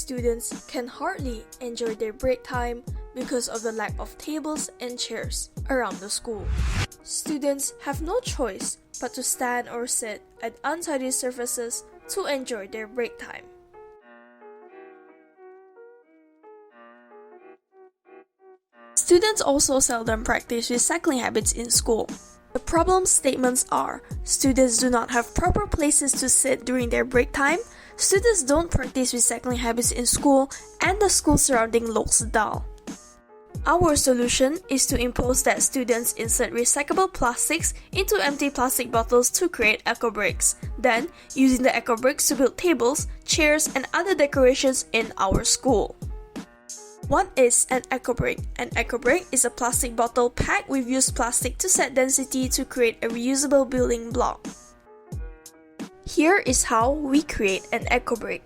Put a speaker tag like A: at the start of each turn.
A: Students can hardly enjoy their break time because of the lack of tables and chairs around the school. Students have no choice but to stand or sit at untidy surfaces to enjoy their break time. Students also seldom practice recycling habits in school. The problem statements are: students do not have proper places to sit during their break time, students don't practice recycling habits in school, and the school surrounding looks dull. Our solution is to impose that students insert recyclable plastics into empty plastic bottles to create eco bricks, then using the eco bricks to build tables, chairs, and other decorations in our school. What is an eco brick? An eco brick is a plastic bottle packed with used plastic to set density to create a reusable building block. Here is how we create an eco brick.